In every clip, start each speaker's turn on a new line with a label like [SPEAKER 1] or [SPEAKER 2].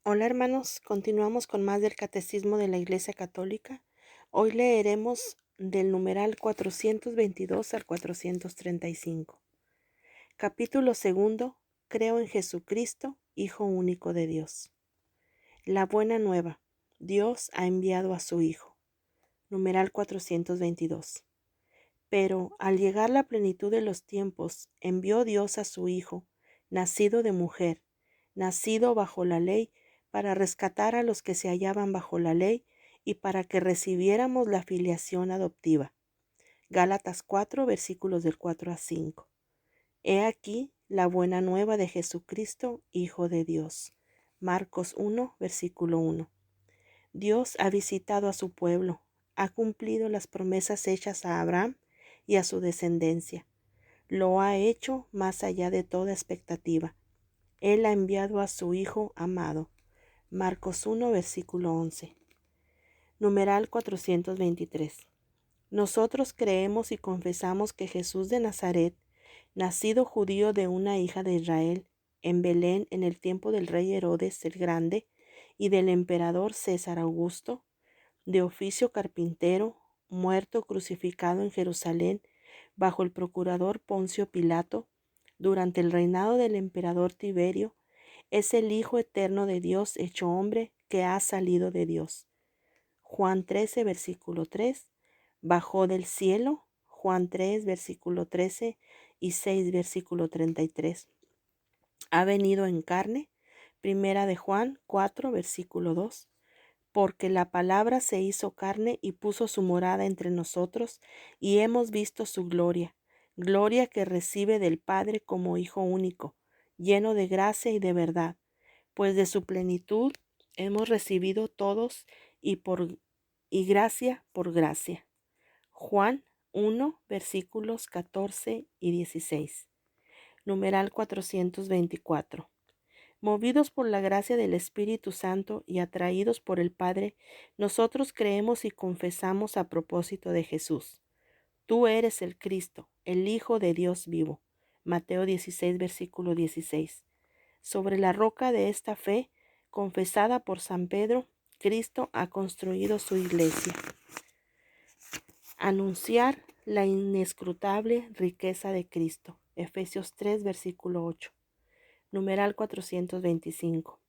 [SPEAKER 1] Hola hermanos, continuamos con más del Catecismo de la Iglesia Católica. Hoy leeremos del numeral 422 al 435. Capítulo segundo. Creo en Jesucristo, Hijo único de Dios. La buena nueva. Dios ha enviado a su Hijo. Numeral 422. Pero al llegar la plenitud de los tiempos, envió Dios a su Hijo, nacido de mujer, nacido bajo la ley, para rescatar a los que se hallaban bajo la ley y para que recibiéramos la filiación adoptiva. Gálatas 4, versículos del 4 a 5. He aquí la buena nueva de Jesucristo, Hijo de Dios. Marcos 1, versículo 1. Dios ha visitado a su pueblo, ha cumplido las promesas hechas a Abraham y a su descendencia. Lo ha hecho más allá de toda expectativa. Él ha enviado a su Hijo amado. Marcos 1, versículo 11. Numeral 423. Nosotros creemos y confesamos que Jesús de Nazaret, nacido judío de una hija de Israel, en Belén en el tiempo del rey Herodes el Grande y del emperador César Augusto, de oficio carpintero, muerto crucificado en Jerusalén bajo el procurador Poncio Pilato, durante el reinado del emperador Tiberio, es el Hijo eterno de Dios hecho hombre que ha salido de Dios. Juan 13, versículo 3, bajó del cielo. Juan 3, versículo 13 y 6, versículo 33. Ha venido en carne. Primera de Juan 4, versículo 2. Porque la palabra se hizo carne y puso su morada entre nosotros, y hemos visto su gloria, gloria que recibe del Padre como Hijo único, lleno de gracia y de verdad, pues de su plenitud hemos recibido todos y gracia por gracia. Juan 1, versículos 14 y 16. Numeral 424. Movidos por la gracia del Espíritu Santo y atraídos por el Padre, nosotros creemos y confesamos a propósito de Jesús. Tú eres el Cristo, el Hijo de Dios vivo. Mateo 16, versículo 16. Sobre la roca de esta fe, confesada por San Pedro, Cristo ha construido su iglesia. Anunciar la inescrutable riqueza de Cristo. Efesios 3, versículo 8. Numeral 425.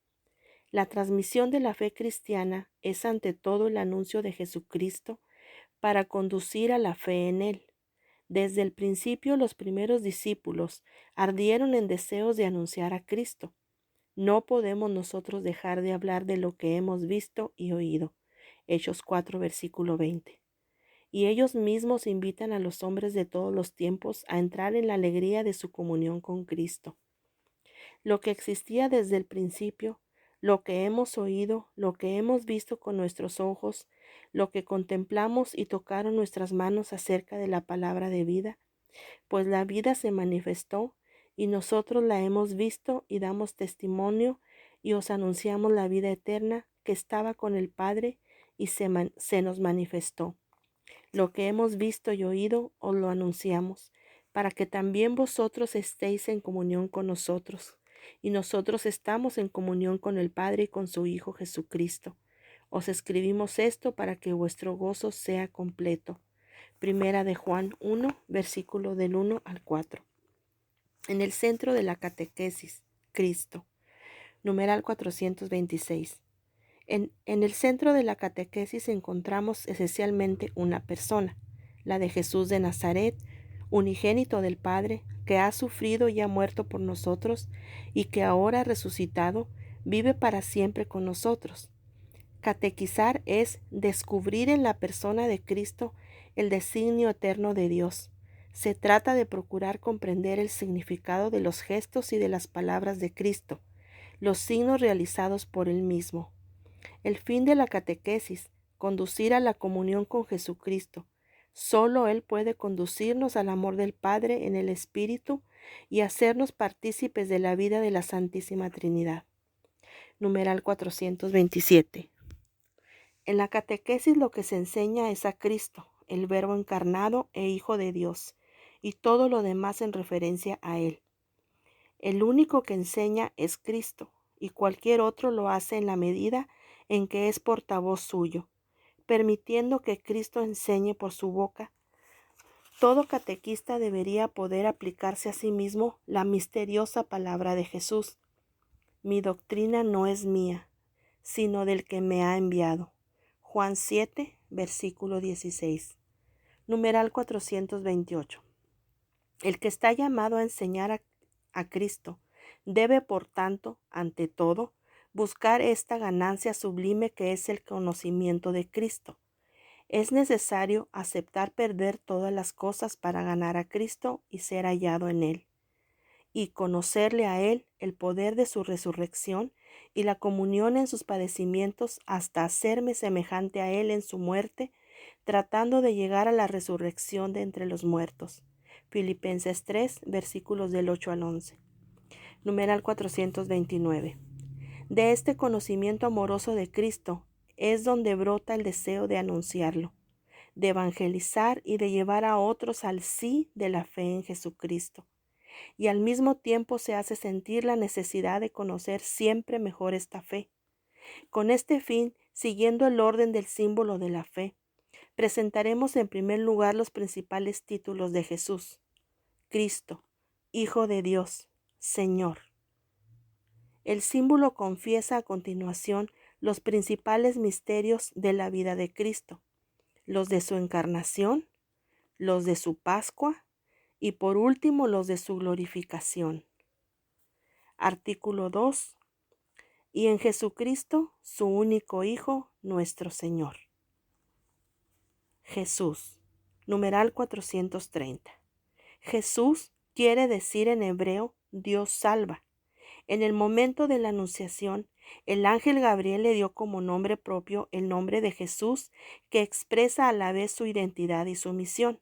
[SPEAKER 1] La transmisión de la fe cristiana es ante todo el anuncio de Jesucristo para conducir a la fe en Él. Desde el principio los primeros discípulos ardieron en deseos de anunciar a Cristo. No podemos nosotros dejar de hablar de lo que hemos visto y oído. Hechos 4, versículo 20. Y ellos mismos invitan a los hombres de todos los tiempos a entrar en la alegría de su comunión con Cristo. Lo que existía desde el principio, lo que hemos oído, lo que hemos visto con nuestros ojos, lo que contemplamos y tocaron nuestras manos acerca de la palabra de vida, pues la vida se manifestó y nosotros la hemos visto y damos testimonio y os anunciamos la vida eterna que estaba con el Padre y se nos manifestó. Lo que hemos visto y oído os lo anunciamos, para que también vosotros estéis en comunión con nosotros. Y nosotros estamos en comunión con el Padre y con su Hijo Jesucristo. Os escribimos esto para que vuestro gozo sea completo. Primera de Juan 1, versículo del 1 al 4. En el centro de la catequesis, Cristo. Numeral 426. En el centro de la catequesis encontramos esencialmente una persona, la de Jesús de Nazaret, unigénito del Padre, que ha sufrido y ha muerto por nosotros y que ahora resucitado vive para siempre con nosotros. Catequizar es descubrir en la persona de Cristo el designio eterno de Dios. Se trata de procurar comprender el significado de los gestos y de las palabras de Cristo, los signos realizados por Él mismo. El fin de la catequesis, conducir a la comunión con Jesucristo. Solo Él puede conducirnos al amor del Padre en el Espíritu y hacernos partícipes de la vida de la Santísima Trinidad. Numeral 427. En la catequesis lo que se enseña es a Cristo, el Verbo encarnado e Hijo de Dios, y todo lo demás en referencia a Él. El único que enseña es Cristo, y cualquier otro lo hace en la medida en que es portavoz suyo, permitiendo que Cristo enseñe por su boca. Todo catequista debería poder aplicarse a sí mismo la misteriosa palabra de Jesús. Mi doctrina no es mía, sino del que me ha enviado. Juan 7, versículo 16. Numeral 428. El que está llamado a enseñar a Cristo debe, por tanto, ante todo, buscar esta ganancia sublime que es el conocimiento de Cristo. Es necesario aceptar perder todas las cosas para ganar a Cristo y ser hallado en Él, y conocerle a Él, el poder de su resurrección y la comunión en sus padecimientos, hasta hacerme semejante a Él en su muerte, tratando de llegar a la resurrección de entre los muertos. Filipenses 3, versículos del 8 al 11. Numeral 429. De este conocimiento amoroso de Cristo es donde brota el deseo de anunciarlo, de evangelizar y de llevar a otros al sí de la fe en Jesucristo. Y al mismo tiempo se hace sentir la necesidad de conocer siempre mejor esta fe. Con este fin, siguiendo el orden del símbolo de la fe, presentaremos en primer lugar los principales títulos de Jesús: Cristo, Hijo de Dios, Señor. El símbolo confiesa a continuación los principales misterios de la vida de Cristo, los de su encarnación, los de su Pascua y por último los de su glorificación. Artículo 2. Y en Jesucristo, su único Hijo, nuestro Señor. Jesús. Numeral 430. Jesús quiere decir en hebreo Dios salva. En el momento de la anunciación, el ángel Gabriel le dio como nombre propio el nombre de Jesús, que expresa a la vez su identidad y su misión,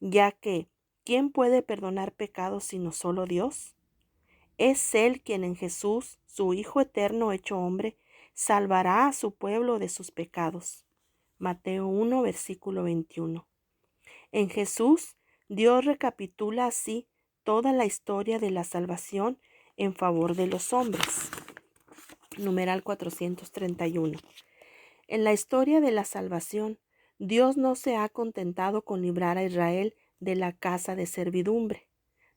[SPEAKER 1] ya que ¿quién puede perdonar pecados sino solo Dios? Es Él quien en Jesús, su Hijo eterno hecho hombre, salvará a su pueblo de sus pecados. Mateo 1, versículo 21. En Jesús, Dios recapitula así toda la historia de la salvación en favor de los hombres. Numeral 431. En la historia de la salvación, Dios no se ha contentado con librar a Israel de la casa de servidumbre.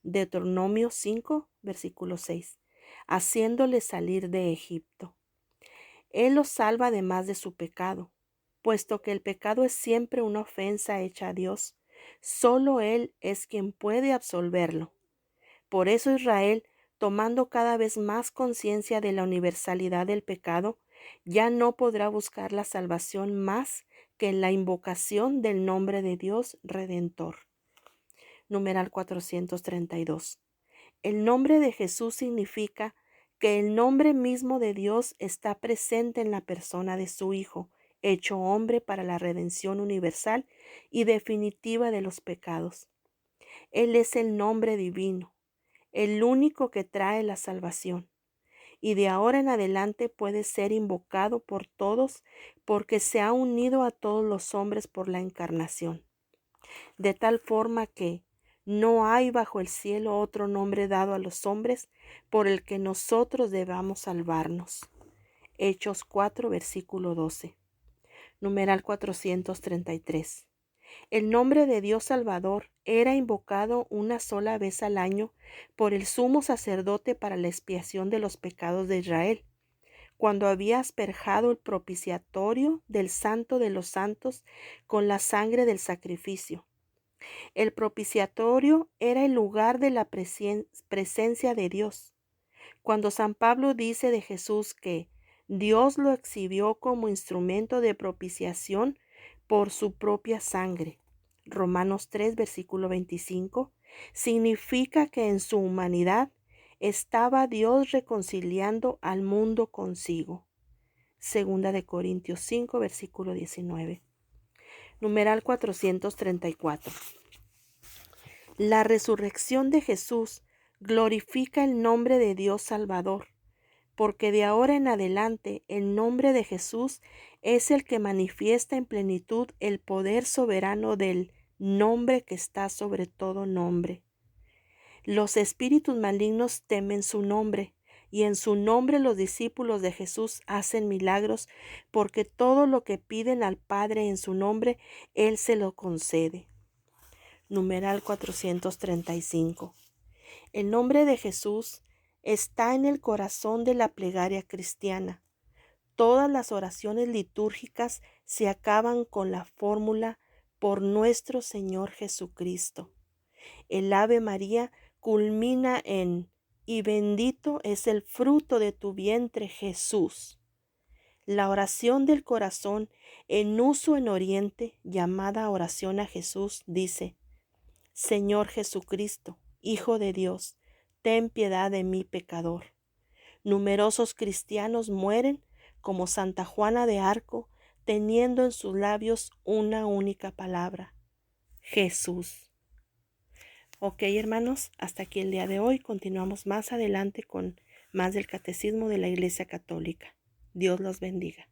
[SPEAKER 1] Deuteronomio 5, versículo 6. Haciéndole salir de Egipto. Él los salva además de su pecado, puesto que el pecado es siempre una ofensa hecha a Dios. Solo Él es quien puede absolverlo. Por eso Israel, tomando cada vez más conciencia de la universalidad del pecado, ya no podrá buscar la salvación más que en la invocación del nombre de Dios Redentor. Numeral 432. El nombre de Jesús significa que el nombre mismo de Dios está presente en la persona de su Hijo, hecho hombre para la redención universal y definitiva de los pecados. Él es el nombre divino, el único que trae la salvación, y de ahora en adelante puede ser invocado por todos porque se ha unido a todos los hombres por la encarnación, de tal forma que no hay bajo el cielo otro nombre dado a los hombres por el que nosotros debamos salvarnos. Hechos 4, versículo 12. Numeral 433. El nombre de Dios Salvador era invocado una sola vez al año por el sumo sacerdote para la expiación de los pecados de Israel, cuando había asperjado el propiciatorio del Santo de los Santos con la sangre del sacrificio. El propiciatorio era el lugar de la presencia de Dios. Cuando San Pablo dice de Jesús que Dios lo exhibió como instrumento de propiciación por su propia sangre, Romanos 3, versículo 25, significa que en su humanidad estaba Dios reconciliando al mundo consigo. Segunda de Corintios 5, versículo 19. Numeral 434. La resurrección de Jesús glorifica el nombre de Dios Salvador, porque de ahora en adelante el nombre de Jesús es el que manifiesta en plenitud el poder soberano del nombre que está sobre todo nombre. Los espíritus malignos temen su nombre y en su nombre los discípulos de Jesús hacen milagros, porque todo lo que piden al Padre en su nombre, Él se lo concede. Numeral 435. El nombre de Jesús está en el corazón de la plegaria cristiana. Todas las oraciones litúrgicas se acaban con la fórmula por nuestro Señor Jesucristo. El Ave María culmina en y bendito es el fruto de tu vientre, Jesús. La oración del corazón en uso en Oriente, llamada oración a Jesús, dice: Señor Jesucristo, Hijo de Dios, ten piedad de mí pecador. Numerosos cristianos mueren como Santa Juana de Arco, teniendo en sus labios una única palabra: Jesús. Ok, hermanos, hasta aquí el día de hoy. Continuamos más adelante con más del Catecismo de la Iglesia Católica. Dios los bendiga.